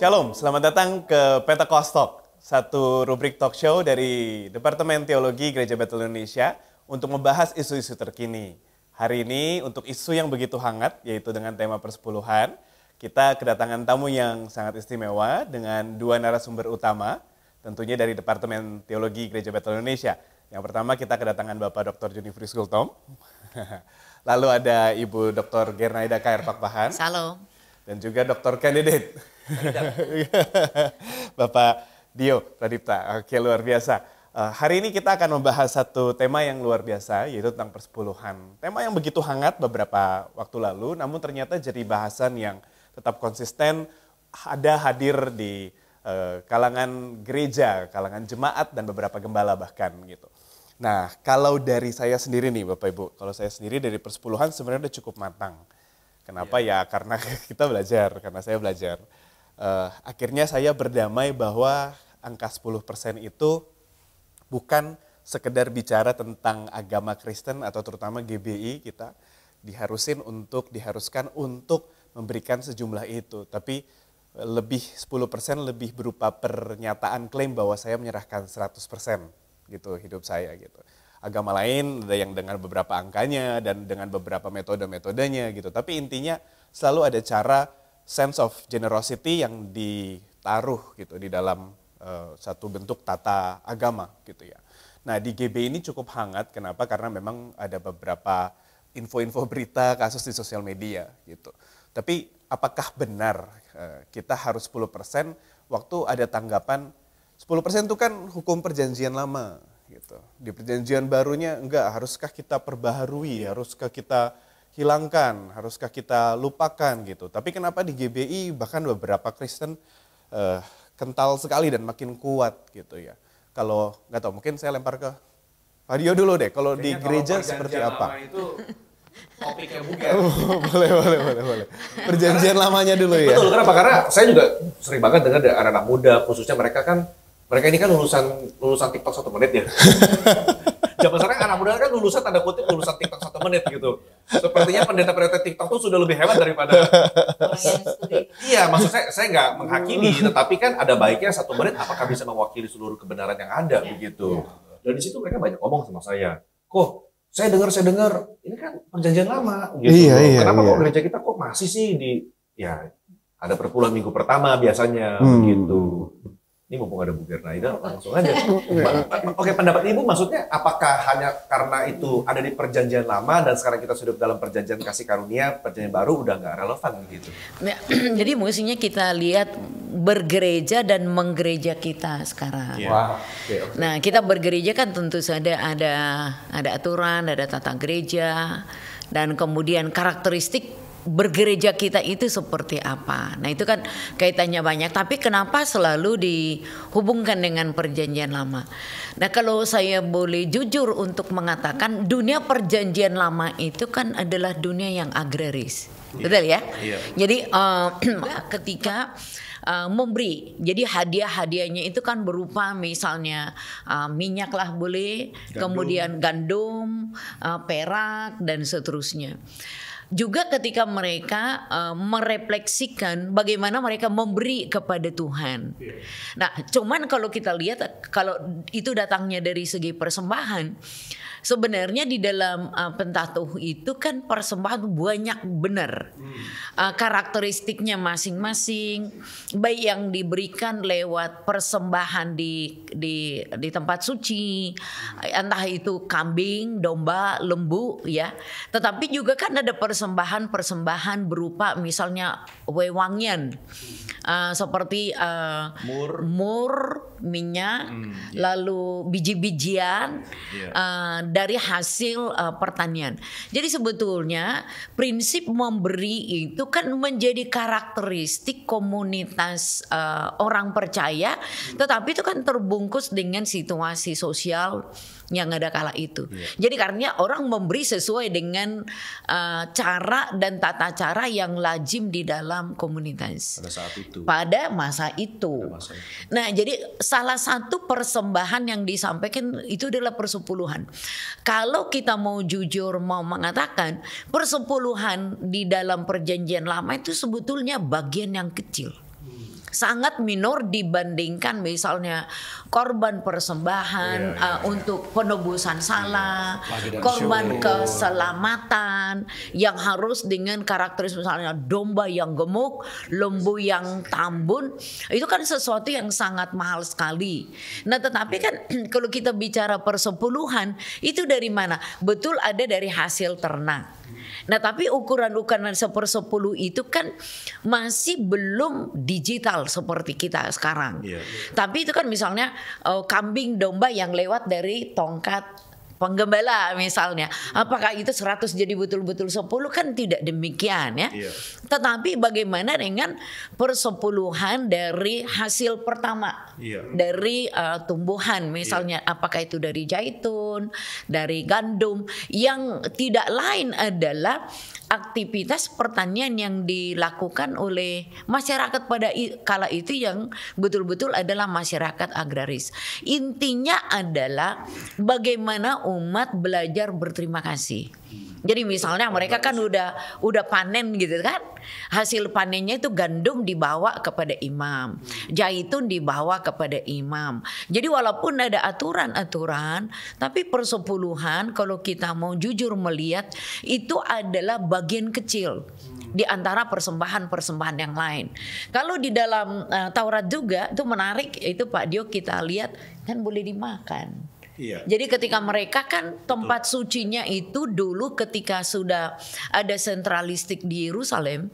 Shalom, selamat datang ke Pentecost Talk, satu rubrik talk show dari Departemen Teologi Gereja Betel Indonesia untuk membahas isu-isu terkini. Hari ini untuk isu yang begitu hangat, yaitu dengan tema persepuluhan, kita kedatangan tamu yang sangat istimewa dengan dua narasumber utama, tentunya dari Departemen Teologi Gereja Betel Indonesia. Yang pertama kita kedatangan Bapak Dr. Junifrius Gultom, lalu ada Ibu Dr. Gernaida K.R. Pakpahan, Salam. dan juga Dr. Candidate Bapak Dio Pradipta. Oke, luar biasa. Hari ini kita akan membahas satu tema yang luar biasa, yaitu tentang persepuluhan. Tema yang begitu hangat beberapa waktu lalu, namun ternyata jadi bahasan yang tetap konsisten, ada hadir di kalangan gereja, kalangan jemaat, dan beberapa gembala bahkan gitu. Nah, kalau dari saya sendiri nih Bapak Ibu, kalau saya sendiri dari persepuluhan sebenarnya udah cukup matang. Kenapa ya? Karena kita belajar, karena saya belajar. Akhirnya saya berdamai bahwa angka 10% itu bukan sekedar bicara tentang agama Kristen atau terutama GBI kita diharuskan untuk memberikan sejumlah itu. Tapi lebih 10% lebih berupa pernyataan klaim bahwa saya menyerahkan 100% gitu hidup saya gitu. Agama lain ada yang dengan beberapa angkanya dan dengan beberapa metode-metodenya gitu. Tapi intinya selalu ada cara sense of generosity yang ditaruh gitu di dalam satu bentuk tata agama gitu ya. Nah di GB ini cukup hangat, kenapa? Karena memang ada beberapa info-info berita kasus di sosial media gitu. Tapi apakah benar kita harus 10%? Waktu ada tanggapan 10% itu kan hukum perjanjian lama. Gitu. Di perjanjian barunya enggak, haruskah kita perbaharui, haruskah kita hilangkan, haruskah kita lupakan gitu. Tapi kenapa di GBI bahkan beberapa Kristen kental sekali dan makin kuat gitu ya. Kalau nggak tahu, mungkin saya lempar ke Pak Dio dulu deh, kalau di gereja seperti apa? Itu topiknya bukan. Boleh. Perjanjian lamanya dulu ya. Betul, kenapa? Karena saya juga sering banget dengar dari anak-anak muda, khususnya mereka ini kan lulusan TikTok 1 menit ya. Zaman sekarang anak muda kan lulusan tanda kutip lulusan TikTok 1 menit gitu. Sepertinya pendeta-pendeta TikTok tuh sudah lebih hebat daripada. Iya, maksud saya nggak menghakimi, tetapi kan ada baiknya 1 menit apakah bisa mewakili seluruh kebenaran yang ada begitu. Dan di situ mereka banyak ngomong sama saya. Kok saya dengar ini kan perjanjian lama gitu. Iya, Kenapa iya. kok gereja kita kok masih sih ada perpuluhan minggu pertama biasanya begitu. Ini mumpung ada Bu Gernaida, langsung aja. Oke, pendapat Ibu maksudnya apakah hanya karena itu ada di perjanjian lama dan sekarang kita sudah dalam perjanjian kasih karunia, perjanjian baru udah nggak relevan gitu? Ya, jadi mestinya kita lihat bergereja dan menggereja kita sekarang. Wow. Okay. Nah, kita bergereja kan tentu saja ada aturan, ada tata gereja, dan kemudian karakteristik bergereja kita itu seperti apa. Nah itu kan kaitannya banyak. Tapi kenapa selalu dihubungkan dengan perjanjian lama? Nah kalau saya boleh jujur untuk mengatakan dunia perjanjian lama itu kan adalah dunia yang agraris. Betul ya? Jadi ketika memberi, jadi hadiah-hadiahnya itu kan berupa misalnya minyak lah boleh, kemudian gandum, perak dan seterusnya. Juga ketika mereka merefleksikan bagaimana mereka memberi kepada Tuhan. Nah, cuman kalau kita lihat kalau itu datangnya dari segi persembahan, sebenarnya di dalam Pentateuch itu kan persembahan banyak benar. Karakteristiknya masing-masing, baik yang diberikan lewat persembahan di tempat suci, entah itu kambing, domba, lembu ya. Tetapi juga kan ada persembahan berupa misalnya wewangian, seperti mur, minyak, lalu biji-bijian dari hasil pertanian. Jadi sebetulnya prinsip memberi itu kan menjadi karakteristik komunitas orang percaya, tetapi itu kan terbungkus dengan situasi sosial yang ada kala itu. Jadi karena orang memberi sesuai dengan cara dan tata cara yang lazim di dalam komunitas pada masa itu. Nah, jadi salah satu persembahan yang disampaikan itu adalah persepuluhan. Kalau kita mau jujur mau mengatakan persepuluhan di dalam perjanjian lama itu sebetulnya bagian yang kecil. sangat minor dibandingkan misalnya korban persembahan untuk penebusan salah, korban keselamatan yang harus dengan karakteristik misalnya domba yang gemuk, lembu yang tambun, itu kan sesuatu yang sangat mahal sekali. Nah, tetapi kan kalau kita bicara persepuluhan itu dari mana? Betul ada dari hasil ternak. Nah, tapi ukuran-ukuran 1/10 itu kan masih belum digital seperti kita sekarang. Tapi itu kan misalnya kambing domba yang lewat dari tongkat penggembala misalnya. Apakah itu 100 jadi betul-betul 10? Kan tidak demikian ya. Tetapi bagaimana dengan persepuluhan dari hasil pertama dari tumbuhan misalnya, apakah itu dari zaitun, dari gandum, yang tidak lain adalah aktivitas pertanian yang dilakukan oleh masyarakat pada kala itu yang betul-betul adalah masyarakat agraris. Intinya adalah bagaimana umat belajar berterima kasih. Jadi misalnya mereka kan udah panen gitu kan. Hasil panennya itu gandum dibawa kepada imam, zaitun dibawa kepada imam. Jadi walaupun ada aturan-aturan, tapi persepuluhan kalau kita mau jujur melihat itu adalah bagian kecil di antara persembahan-persembahan yang lain. Kalau di dalam Taurat juga itu menarik, itu Pak Dio kita lihat kan boleh dimakan. Jadi ketika mereka kan tempat sucinya itu dulu ketika sudah ada sentralistik di Yerusalem,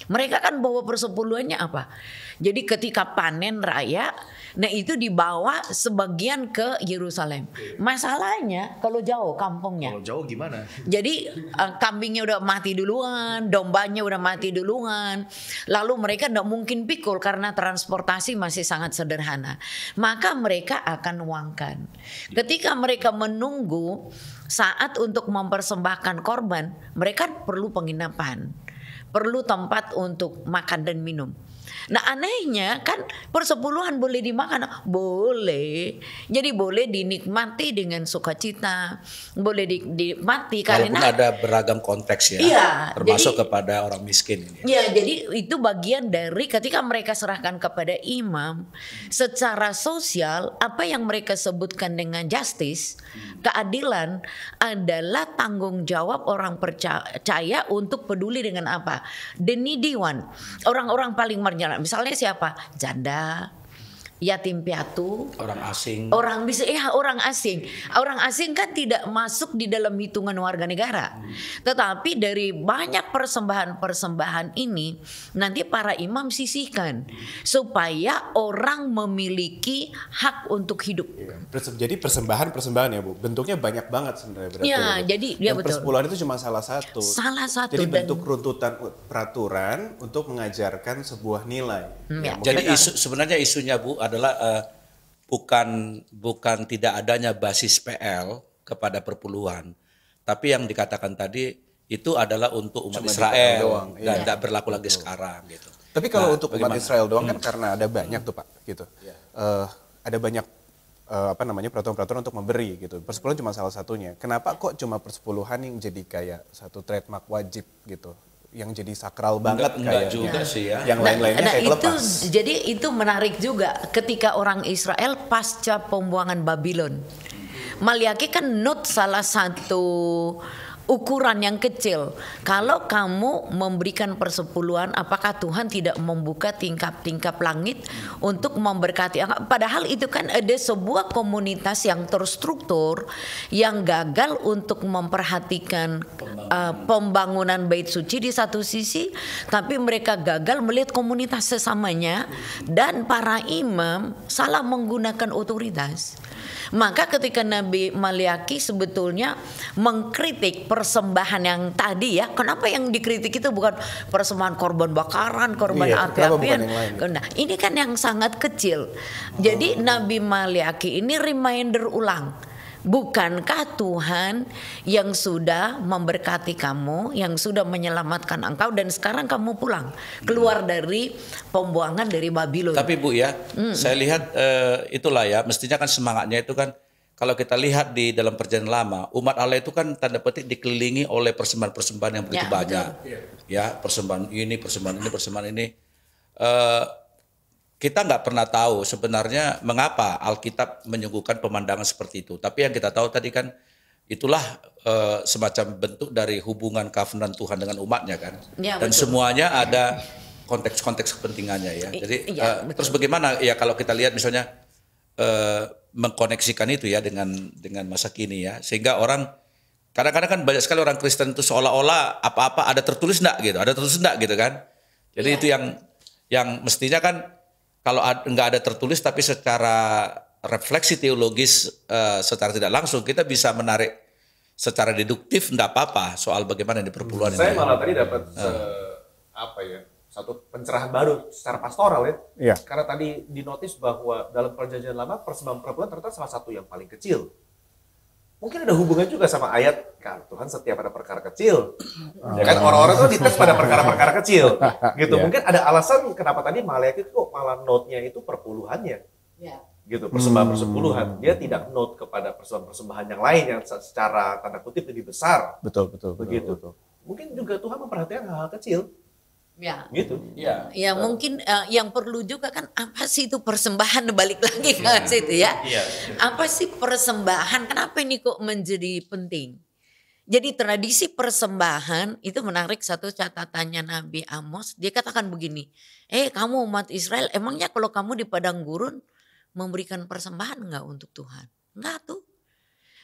mereka kan bawa persepuluhannya apa? Jadi ketika panen raya, nah itu dibawa sebagian ke Yerusalem. Masalahnya kalau jauh kampungnya. Kalau jauh gimana? Jadi kambingnya udah mati duluan, dombanya udah mati duluan. Lalu mereka tidak mungkin pikul karena transportasi masih sangat sederhana. Maka mereka akan nuangkan. Ketika mereka menunggu saat untuk mempersembahkan korban, mereka perlu penginapan, perlu tempat untuk makan dan minum. Nah anehnya kan persepuluhan boleh dimakan, boleh. Jadi boleh dinikmati dengan sukacita, boleh dinikmati Walaupun karena ada beragam konteks ya, iya, termasuk jadi, kepada orang miskin ini. Ya, jadi itu bagian dari ketika mereka serahkan kepada imam, secara sosial apa yang mereka sebutkan dengan justice, keadilan adalah tanggung jawab orang percaya untuk peduli dengan apa? The needy one, orang-orang paling marginal. Misalnya siapa? Janda, yatim piatu, Orang asing. orang asing. Orang asing kan tidak masuk di dalam hitungan warga negara. Tetapi dari banyak persembahan-persembahan ini nanti para imam sisihkan supaya orang memiliki hak untuk hidup. Jadi persembahan ya Bu, bentuknya banyak banget sebenarnya berarti. Ya, jadi ya dan betul. persepuluhan itu cuma salah satu. Salah satu. Jadi Dan bentuk runtutan peraturan untuk mengajarkan sebuah nilai. Ya. Jadi sebenarnya isunya Bu adalah bukan tidak adanya basis PL kepada perpuluhan, tapi yang dikatakan tadi itu adalah untuk umat Cuma Israel doang, dan iya. tidak berlaku lagi sekarang gitu. Tapi kalau Nah, untuk umat bagaimana? Israel doang kan karena ada banyak tuh Pak gitu. Ada banyak peraturan-peraturan untuk memberi gitu. Persepuluhan cuma salah satunya. Kenapa kok cuma persepuluhan yang jadi kayak satu trademark wajib gitu? Yang jadi sakral banget Enggak kayaknya. juga sih ya. Yang lain-lainnya kayak itu lepas. jadi itu menarik juga ketika orang Israel pasca pembuangan Babylon. Maliaki kan not salah satu ukuran yang kecil. Kalau kamu memberikan persepuluhan, apakah Tuhan tidak membuka tingkap-tingkap langit untuk memberkati? Padahal itu kan ada sebuah komunitas yang terstruktur yang gagal untuk memperhatikan pembangunan bait suci di satu sisi, tapi mereka gagal melihat komunitas sesamanya dan para imam salah menggunakan otoritas. Maka ketika Nabi Maliaki sebetulnya mengkritik persembahan yang tadi ya, kenapa yang dikritik itu bukan persembahan korban bakaran, korban api-apian. Nah, ini kan yang sangat kecil. Jadi Nabi Maliaki ini reminder ulang. Bukankah Tuhan yang sudah memberkati kamu, yang sudah menyelamatkan engkau dan sekarang kamu pulang keluar dari pembuangan dari Babylon. Tapi Bu ya, saya lihat itulah ya, mestinya kan semangatnya itu kan kalau kita lihat di dalam perjanjian lama, umat Allah itu kan tanda petik dikelilingi oleh persembahan-persembahan yang begitu banyak. Ya, persembahan ini. kita nggak pernah tahu sebenarnya mengapa Alkitab menyuguhkan pemandangan seperti itu. Tapi yang kita tahu tadi kan itulah semacam bentuk dari hubungan covenant Tuhan dengan umatnya kan. Ya, Dan betul. semuanya ada konteks-konteks kepentingannya ya. Jadi iya, betul. terus bagaimana ya kalau kita lihat misalnya mengkoneksikan itu ya dengan masa kini ya. Sehingga orang kadang-kadang kan banyak sekali orang Kristen itu seolah-olah apa-apa ada tertulis enggak gitu. Ada tertulis enggak gitu kan. Jadi Iya. itu yang mestinya kan kalau nggak ada tertulis tapi secara refleksi teologis secara tidak langsung kita bisa menarik secara deduktif enggak apa-apa soal bagaimana di perpuluhan Saya ini. malah tadi dapat satu pencerahan baru secara pastoral ya. Iya. Karena tadi dinotis bahwa dalam perjanjian lama persembahan perpuluhan ternyata salah satu yang paling kecil. Mungkin ada hubungan juga sama ayat kan Tuhan setia pada perkara kecil. Ya kan orang-orang tuh dites pada perkara-perkara kecil. Gitu. Iya. Mungkin ada alasan kenapa tadi Maleakhi kok malah note-nya itu perpuluhannya. Ya. Gitu, persembahan persepuluhan. Dia tidak note kepada persembahan-persembahan yang lain yang secara tanda kutip lebih besar. Betul. Begitu. Mungkin juga Tuhan memperhatikan hal-hal kecil. Ya. Gitu. Iya. Ya mungkin yang perlu juga kan apa sih itu persembahan, balik lagi ke situ ya. Iya. Apa sih persembahan? Kenapa ini kok menjadi penting? Jadi tradisi persembahan itu menarik, satu catatannya Nabi Amos. Dia katakan begini, kamu umat Israel, emangnya kalau kamu di padang gurun memberikan persembahan enggak untuk Tuhan? Enggak tuh.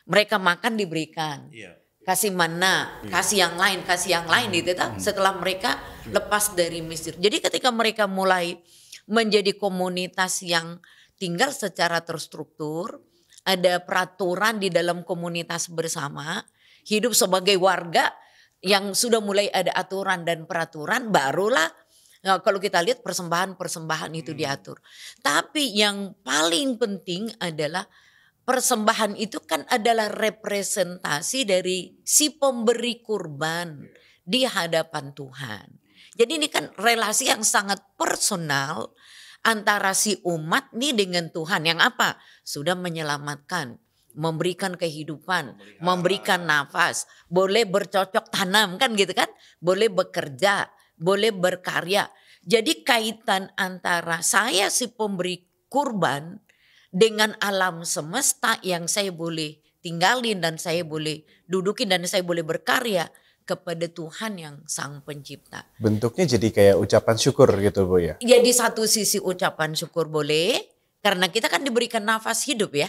Mereka makan diberikan. Iya. Kasih mana, kasih yang lain gitu kan. Setelah mereka lepas dari Mesir. Jadi ketika mereka mulai menjadi komunitas yang tinggal secara terstruktur, ada peraturan di dalam komunitas bersama, hidup sebagai warga yang sudah mulai ada aturan dan peraturan, barulah kalau kita lihat persembahan-persembahan itu diatur. Tapi yang paling penting adalah persembahan itu kan adalah representasi dari si pemberi kurban di hadapan Tuhan. Jadi ini kan relasi yang sangat personal antara si umat nih dengan Tuhan yang apa? Sudah menyelamatkan, memberikan kehidupan, memberikan nafas, boleh bercocok tanam kan gitu kan? Boleh bekerja, boleh berkarya. Jadi kaitan antara saya si pemberi kurban dengan alam semesta yang saya boleh tinggalin dan saya boleh dudukin dan saya boleh berkarya kepada Tuhan yang sang pencipta. Bentuknya jadi kayak ucapan syukur gitu Bu ya. Ya di satu sisi ucapan syukur boleh, karena kita kan diberikan nafas hidup ya.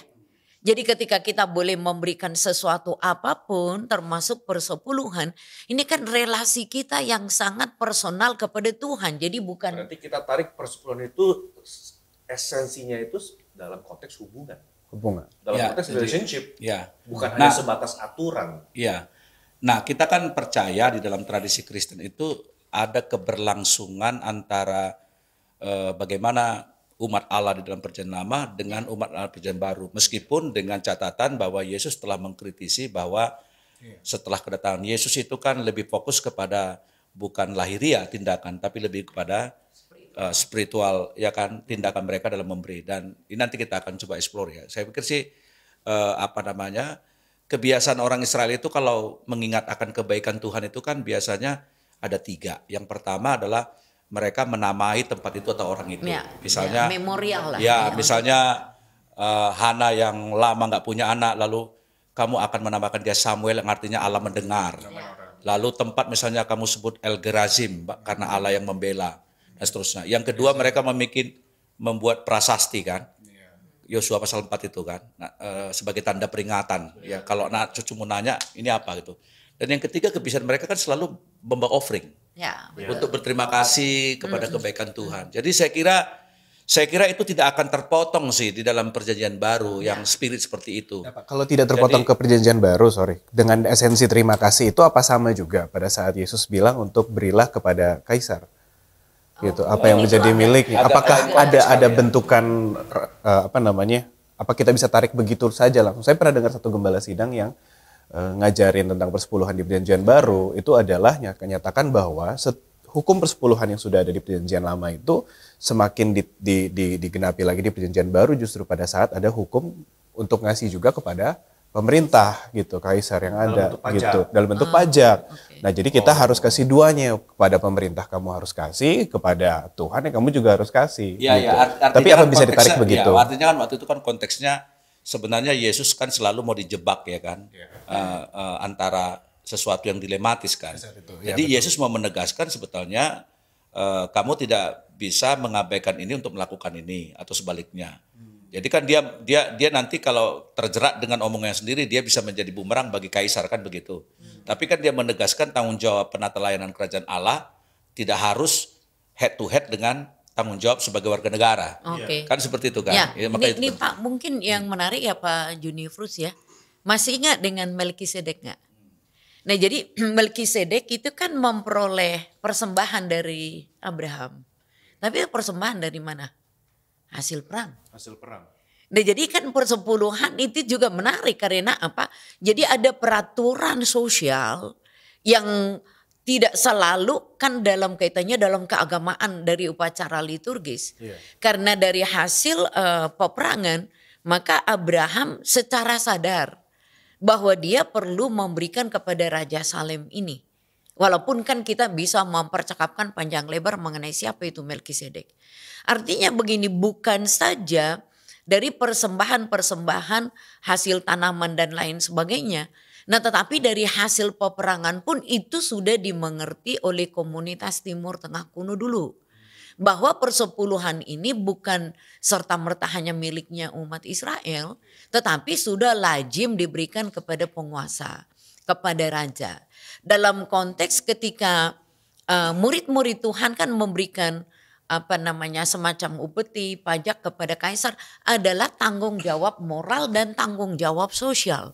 Jadi ketika kita boleh memberikan sesuatu apapun termasuk persepuluhan, ini kan relasi kita yang sangat personal kepada Tuhan. Jadi bukan Berarti kita tarik persepuluhan itu esensinya itu dalam konteks hubungan, dalam Ya, konteks jadi- relationship, Ya. bukan Nah, hanya sebatas aturan. Iya. Nah, kita kan percaya di dalam tradisi Kristen itu ada keberlangsungan antara bagaimana umat Allah di dalam perjanjian lama dengan umat Allah perjanjian baru. Meskipun dengan catatan bahwa Yesus telah mengkritisi bahwa setelah kedatangan Yesus itu kan lebih fokus kepada bukan lahiriah tindakan, tapi lebih kepada spiritual ya kan tindakan mereka dalam memberi. Dan ini nanti kita akan coba explore ya. Saya pikir sih kebiasaan orang Israel itu kalau mengingat akan kebaikan Tuhan itu kan biasanya ada 3. Yang pertama adalah mereka menamai tempat itu atau orang itu. ya, Misalnya ya, memorial lah. ya, misalnya Hana yang lama nggak punya anak, lalu kamu akan menamakan dia Samuel yang artinya Allah mendengar. Lalu tempat misalnya kamu sebut El Gerazim karena Allah yang membela dan seterusnya. Yang kedua mereka membuat prasasti kan. Yosua pasal 4 itu kan. Nah, sebagai tanda peringatan. Ya kalau anak cucumu nanya ini apa gitu. Dan yang ketiga kebiasaan mereka kan selalu membawa offering. Ya, Untuk berterima kasih kepada kebaikan Tuhan. Jadi saya kira itu tidak akan terpotong sih di dalam perjanjian baru yang spirit seperti itu. Kalau tidak terpotong ke perjanjian baru, dengan esensi terima kasih itu apa sama juga pada saat Yesus bilang untuk berilah kepada kaisar? Gitu. Apa yang menjadi miliknya? Apakah ada bentukan apa kita bisa tarik begitu saja langsung? Saya pernah dengar satu gembala sidang yang ngajarin tentang persepuluhan di perjanjian baru itu adalah menyatakan bahwa hukum persepuluhan yang sudah ada di perjanjian lama itu semakin digenapi lagi di perjanjian baru justru pada saat ada hukum untuk ngasih juga kepada pemerintah gitu, kaisar yang ada bentuk pajak. gitu dalam bentuk pajak. oke. Nah, jadi kita harus kasih duanya, kepada pemerintah kamu harus kasih, kepada Tuhan yang kamu juga harus kasih. Ya, gitu. ya. Tapi Artinya apa kan bisa ditarik konteksnya- begitu? Ya, artinya kan waktu itu kan konteksnya sebenarnya Yesus kan selalu mau dijebak ya kan, antara sesuatu yang dilematis kan. Jadi Yesus mau menegaskan sebetulnya kamu tidak bisa mengabaikan ini untuk melakukan ini atau sebaliknya. Jadi kan dia nanti kalau terjerat dengan omongannya sendiri dia bisa menjadi bumerang bagi kaisar kan begitu. Tapi kan dia menegaskan tanggung jawab penata layanan kerajaan Allah tidak harus head to head dengan tanggung jawab sebagai warga negara. Oke. Kan seperti itu kan. Ya, Ya, maka itu ini penting. Pak mungkin yang menarik ya Pak Junifrus ya. Masih ingat dengan Melkisedek nggak? Nah jadi Melkisedek itu kan memperoleh persembahan dari Abraham. Tapi persembahan dari mana? Hasil perang. Hasil perang. Nah jadi kan persepuluhan itu juga menarik karena apa? Jadi ada peraturan sosial yang tidak selalu kan dalam kaitannya dalam keagamaan dari upacara liturgis. Karena dari hasil peperangan maka Abraham secara sadar bahwa dia perlu memberikan kepada Raja Salem ini. Walaupun kan kita bisa mempercakapkan panjang lebar mengenai siapa itu Melkisedek. Artinya begini, bukan saja dari persembahan-persembahan hasil tanaman dan lain sebagainya. Nah tetapi dari hasil peperangan pun itu sudah dimengerti oleh komunitas Timur Tengah kuno dulu. Bahwa persepuluhan ini bukan serta-merta hanya miliknya umat Israel. Tetapi sudah lazim diberikan kepada penguasa, kepada raja. Dalam konteks ketika murid-murid Tuhan kan memberikan semacam upeti pajak kepada kaisar adalah tanggung jawab moral dan tanggung jawab sosial.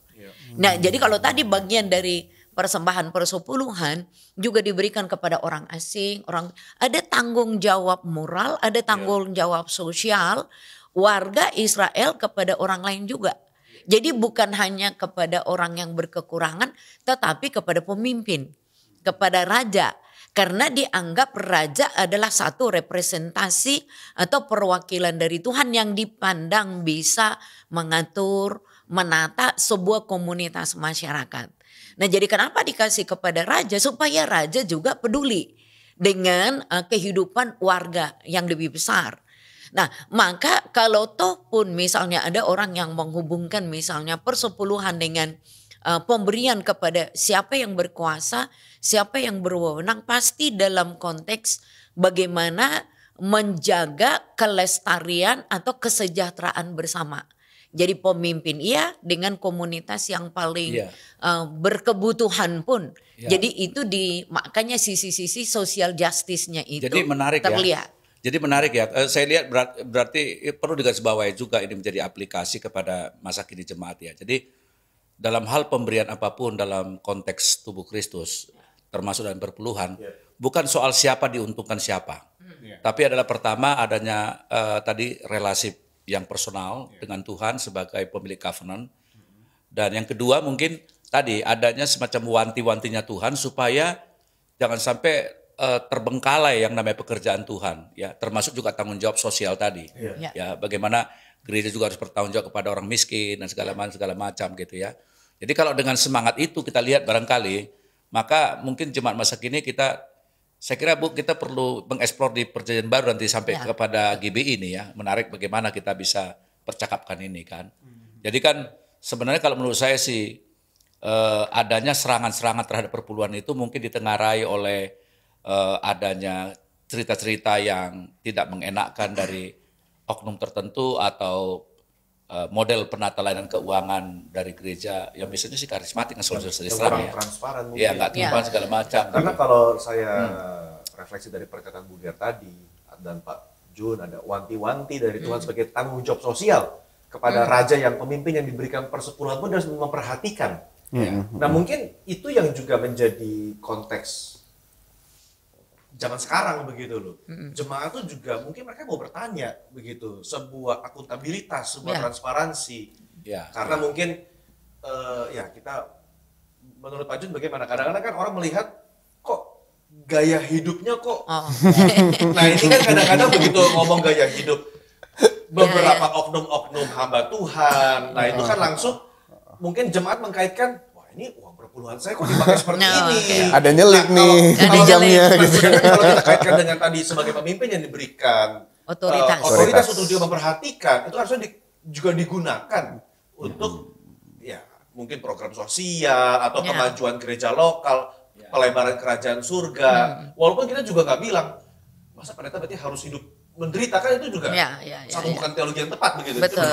Nah jadi kalau tadi bagian dari persembahan persepuluhan juga diberikan kepada orang asing, ada tanggung jawab moral, ada tanggung jawab sosial warga Israel kepada orang lain juga. Jadi bukan hanya kepada orang yang berkekurangan tetapi kepada pemimpin, kepada raja. Karena dianggap raja adalah satu representasi atau perwakilan dari Tuhan yang dipandang bisa mengatur, menata sebuah komunitas masyarakat. Nah jadi kenapa dikasih kepada raja? Supaya raja juga peduli dengan kehidupan warga yang lebih besar. Nah maka kalau toh pun misalnya ada orang yang menghubungkan misalnya persepuluhan dengan pemberian kepada siapa yang berkuasa, siapa yang berwenang, pasti dalam konteks bagaimana menjaga kelestarian atau kesejahteraan bersama. Jadi pemimpin iya dengan komunitas yang paling berkebutuhan pun. Jadi itu makanya sisi-sisi social justice-nya itu Jadi menarik terlihat. Jadi menarik ya. Saya lihat berarti perlu digarisbawahi juga ini menjadi aplikasi kepada masa kini jemaat ya. Jadi dalam hal pemberian apapun dalam konteks tubuh Kristus, termasuk dalam perpuluhan, bukan soal siapa diuntungkan siapa. Tapi adalah pertama adanya tadi relasi yang personal dengan Tuhan sebagai pemilik covenant. Dan yang kedua mungkin tadi adanya semacam wanti-wantinya Tuhan supaya jangan sampai terbengkalai yang namanya pekerjaan Tuhan, ya, termasuk juga tanggung jawab sosial tadi. Ya, bagaimana gereja juga harus bertanggung jawab kepada orang miskin dan segala macam gitu ya. Jadi kalau dengan semangat itu kita lihat barangkali, maka mungkin jemaat masa kini saya kira Bu kita perlu mengeksplor di perjanjian baru nanti sampai kepada GBI ini ya. Menarik bagaimana kita bisa percakapkan ini kan. Jadi kan sebenarnya kalau menurut saya sih adanya serangan-serangan terhadap perpuluhan itu mungkin ditengarai oleh adanya cerita-cerita yang tidak mengenakkan dari oknum tertentu atau model penata layanan keuangan dari gereja yang biasanya sih karismatik yang selalu Kurang transparan mungkin. Ya nggak transparan segala macam. Karena kalau saya refleksi dari perkataan Budiar tadi dan Pak Jun ada wanti-wanti dari Tuhan sebagai tanggung jawab sosial kepada raja yang pemimpin yang diberikan persepuluhan pun harus memperhatikan. Nah mungkin itu yang juga menjadi konteks zaman sekarang begitu loh. Jemaat tuh juga mungkin mereka mau bertanya begitu, sebuah akuntabilitas, sebuah transparansi. Karena mungkin kita menurut Pak Jun bagaimana? Kadang-kadang kan orang melihat kok gaya hidupnya kok. Nah ini kan kadang-kadang begitu ngomong gaya hidup beberapa oknum-oknum hamba Tuhan. Nah itu kan langsung mungkin jemaat mengkaitkan, wah ini uang perpuluhan saya kok dipakai seperti ini. Okay. Ada nyelip nih Ada jamnya nyelip. gitu. Kalau kita kaitkan dengan tadi sebagai pemimpin yang diberikan Otoritas. untuk dia memperhatikan, itu harusnya juga digunakan untuk ya mungkin program sosial atau kemajuan gereja lokal, pelebaran kerajaan surga. Walaupun kita juga nggak bilang, masa pendeta berarti harus hidup menderita, kan itu juga bukan teologi yang tepat begitu. Betul.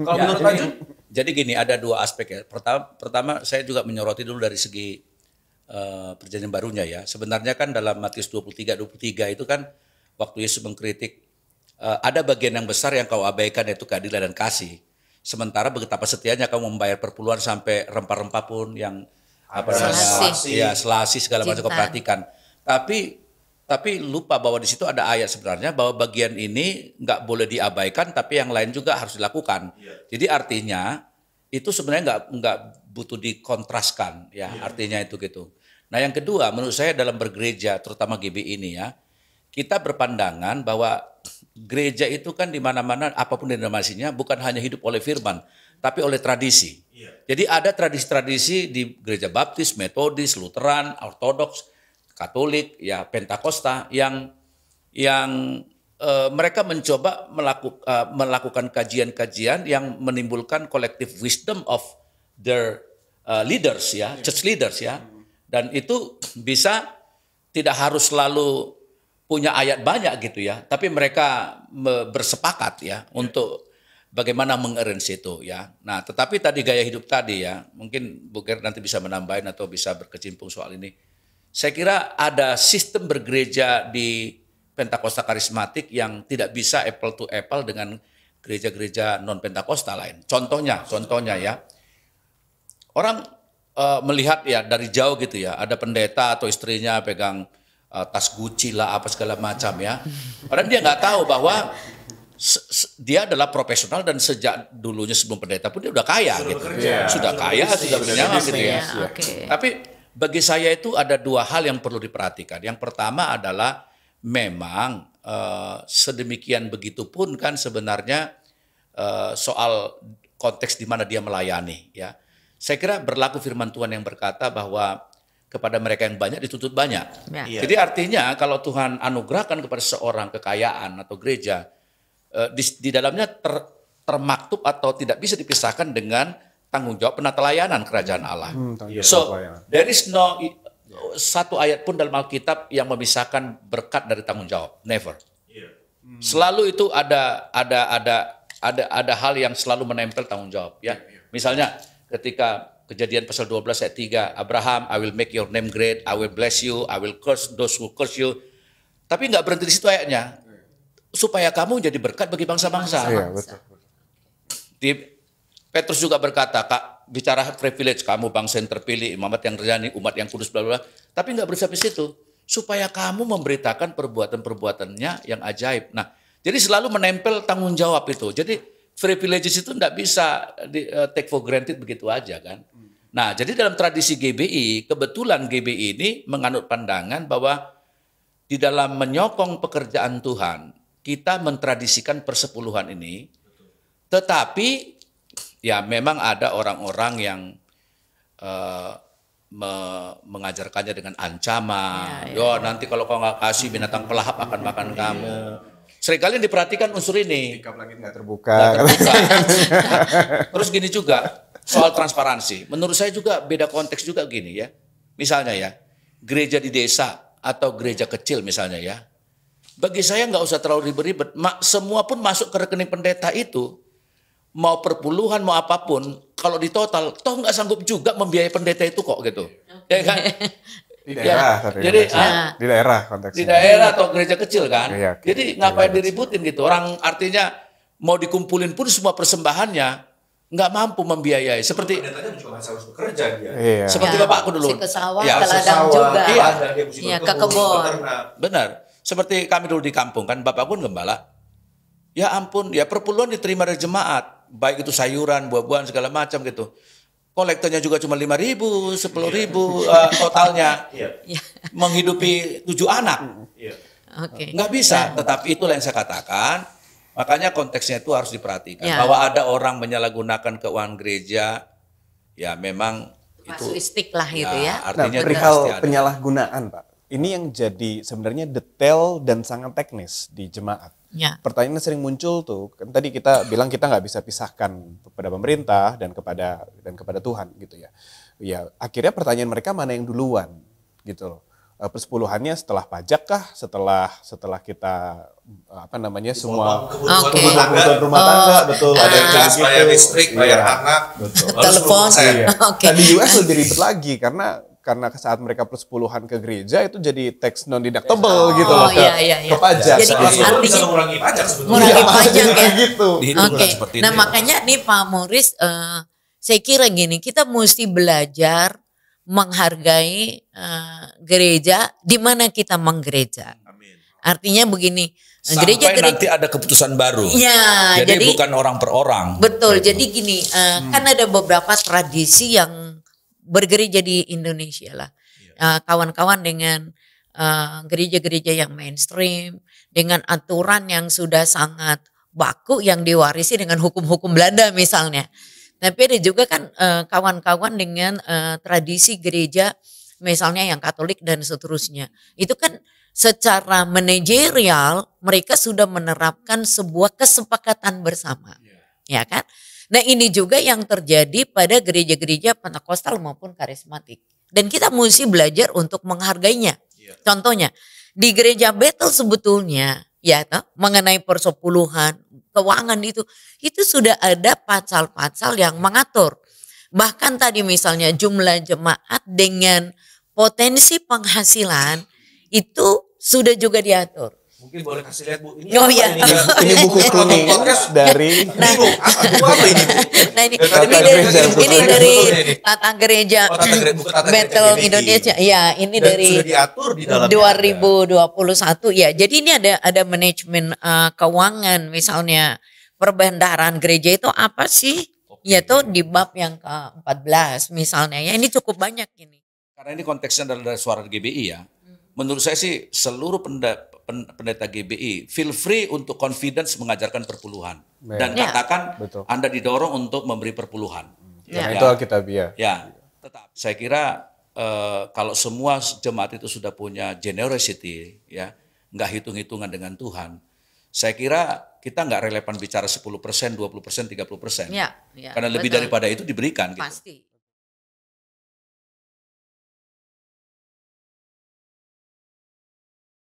Kalau menurut Tanjung? Jadi gini, ada dua aspek ya. Pertama saya juga menyoroti dulu dari segi perjanjian barunya ya. Sebenarnya kan dalam Matius 23 itu kan waktu Yesus mengkritik, ada bagian yang besar yang kau abaikan, yaitu keadilan dan kasih. Sementara betapa setianya kamu membayar perpuluhan sampai rempah-rempah pun yang selasi segala macam kau perhatikan. Tapi lupa bahwa di situ ada ayat sebenarnya bahwa bagian ini nggak boleh diabaikan, tapi yang lain juga harus dilakukan. Jadi artinya itu sebenarnya nggak butuh dikontraskan ya, artinya itu gitu. Nah yang kedua, menurut saya dalam bergereja, terutama GB ini ya, kita berpandangan bahwa gereja itu kan di mana-mana apapun denominasinya bukan hanya hidup oleh firman, tapi oleh tradisi. Jadi ada tradisi-tradisi di gereja Baptis, Metodis, Lutheran, Ortodoks, Katolik, ya Pentakosta yang mereka mencoba melakukan kajian-kajian yang menimbulkan collective wisdom of their leaders ya, church leaders ya. Dan itu bisa tidak harus selalu punya ayat banyak gitu ya, tapi mereka bersepakat ya untuk bagaimana mengarrange itu ya. Nah, tetapi tadi gaya hidup tadi ya, mungkin Bu Ger nanti bisa menambahin atau bisa berkecimpung soal ini. Saya kira ada sistem bergereja di Pentakosta karismatik yang tidak bisa apple to apple dengan gereja-gereja non Pentakosta lain. Contohnya ya, orang melihat ya dari jauh gitu ya, ada pendeta atau istrinya pegang tas Gucci lah apa segala macam ya. Padahal dia nggak tahu bahwa dia adalah profesional dan sejak dulunya sebelum pendeta pun dia udah kaya gitu. Sudah kaya, sudah bernyawa gitu ya. Tapi bagi saya itu ada dua hal yang perlu diperhatikan. Yang pertama adalah memang sedemikian begitu pun kan sebenarnya soal konteks di mana dia melayani ya. Saya kira berlaku firman Tuhan yang berkata bahwa kepada mereka yang banyak dituntut banyak. Jadi artinya kalau Tuhan anugerahkan kepada seorang kekayaan atau gereja, di dalamnya termaktub atau tidak bisa dipisahkan dengan tanggung jawab penata layanan kerajaan Allah. So there is no satu ayat pun dalam Alkitab yang memisahkan berkat dari tanggung jawab. Never. Selalu itu ada hal yang selalu menempel tanggung jawab. Ya, misalnya ketika Kejadian pasal 12 ayat 3, Abraham, I will make your name great, I will bless you, I will curse those who curse you. Tapi nggak berhenti di situ ayatnya. Supaya kamu jadi berkat bagi bangsa-bangsa. Iya, betul. Petrus juga berkata, Kak, bicara privilege, kamu bangsa yang terpilih, umat yang terjani, umat yang kudus, bla bla. Tapi nggak berhenti di situ. Supaya kamu memberitakan perbuatan-perbuatannya yang ajaib. Nah, jadi selalu menempel tanggung jawab itu. Jadi privileges itu nggak bisa take for granted begitu aja kan. Nah, jadi dalam tradisi GBI, kebetulan GBI ini menganut pandangan bahwa di dalam menyokong pekerjaan Tuhan, kita mentradisikan persepuluhan ini, tetapi ya memang ada orang-orang yang mengajarkannya dengan ancaman. Yo, nanti kalau kau nggak kasih binatang pelahap akan makan kamu. Seringkali diperhatikan unsur ini. Tikap langit nggak terbuka. Terus gini juga soal transparansi. Menurut saya juga beda konteks juga gini ya. Misalnya ya, gereja di desa atau gereja kecil misalnya ya. Bagi saya nggak usah terlalu ribet-ribet. Semua pun masuk ke rekening pendeta itu. Mau perpuluhan mau apapun, kalau di total, toh nggak sanggup juga membiayai pendeta itu kok gitu. Ya kan? Di daerah, jadi di daerah konteksnya. Di daerah atau gereja kecil kan. Iya, jadi ngapain diributin gitu. Orang artinya mau dikumpulin pun semua persembahannya nggak mampu membiayai. Seperti pendetanya juga masih harus bekerja dia. Iya. Seperti bapakku dulu. Si ke sawah, Ya, ke ladang juga. Iya, ke kebun. Benar. Seperti kami dulu di kampung kan, bapakku gembala. Ya ampun, ya perpuluhan diterima dari jemaat. Baik itu sayuran, buah-buahan segala macam gitu. Kolektornya juga cuma 5.000, 10.000 totalnya. Menghidupi 7 anak. Nggak bisa, tetapi itulah yang saya katakan. Makanya konteksnya itu harus diperhatikan. Bahwa ada orang menyalahgunakan keuangan gereja ya memang itu Kasuistik lah gitu ya. Nah, artinya itu perihal pasti ada. penyalahgunaan, Pak. Ini yang jadi sebenarnya detail dan sangat teknis di jemaat. Ya. Pertanyaan yang sering muncul tuh, kan tadi kita bilang kita nggak bisa pisahkan kepada pemerintah dan kepada Tuhan gitu ya. Ya, akhirnya pertanyaan mereka mana yang duluan gitu loh. Persepuluhannya setelah pajak kah? Setelah kita semua kebutuhan rumah tangga, betul. Ada yang gas, kayak bayar gitu. listrik, bayar Iya, anak, betul. Telepon. Iya. Oke. Nah, di US lebih ribet lagi karena saat mereka persepuluhan ke gereja itu jadi tax non deductible gitu loh iya. ke pajak. Jadi Salah satu artinya- bisa mengurangi pajak sebetulnya. Mengurangi Iya, pajak jadi ya. kayak gitu. Dihitungkan Oke, seperti nah itu. makanya nih Pak Moris, saya kira gini, kita mesti belajar menghargai gereja di mana kita menggereja. Amin. Artinya begini, Sampai gereja-gereja, nanti ada keputusan baru. ya, jadi jadi bukan orang per orang. betul. Jadi gini, kan ada beberapa tradisi yang bergereja di Indonesia lah. Kawan-kawan dengan gereja-gereja yang mainstream, dengan aturan yang sudah sangat baku yang diwarisi dengan hukum-hukum Belanda misalnya. Tapi ada juga kan kawan-kawan dengan tradisi gereja misalnya yang Katolik dan seterusnya. Itu kan secara manajerial mereka sudah menerapkan sebuah kesepakatan bersama. Ya kan? Nah ini juga yang terjadi pada gereja-gereja Pentakosta maupun karismatik. Dan kita mesti belajar untuk menghargainya. Contohnya di gereja Bethel sebetulnya ya mengenai persepuluhan, keuangan itu sudah ada pasal-pasal yang mengatur. Bahkan tadi misalnya jumlah jemaat dengan potensi penghasilan itu sudah juga diatur. Mungkin boleh kasih lihat Bu. Ini Oh, apa iya. ini? Ini buku kuning dari Nah, apa ini Bu? Nah ini Tata dari gereja, dari tata gereja Oh, tata gereja, bukan tata gereja Bethel GBI. Indonesia. Ya, ini Dan dari sudah diatur di dalam 2021 ya. Jadi ini ada manajemen keuangan misalnya perbendaharaan gereja itu apa sih? Yaitu di bab yang ke-14 misalnya ya. Ini cukup banyak ini. Karena ini konteksnya adalah dari suara GBI ya. Menurut saya sih seluruh pendeta GBI feel free untuk confidence mengajarkan perpuluhan. Dan Ya. katakan Betul. Anda didorong untuk memberi perpuluhan. karena Ya. itu Alkitabiah. Ya, tetap. Saya kira kalau semua jemaat itu sudah punya generosity, ya, nggak hitung-hitungan dengan Tuhan. Saya kira kita nggak relevan bicara 10%, 20%, 30%. Ya, ya, Karena lebih betul. daripada itu diberikan. Gitu. Pasti.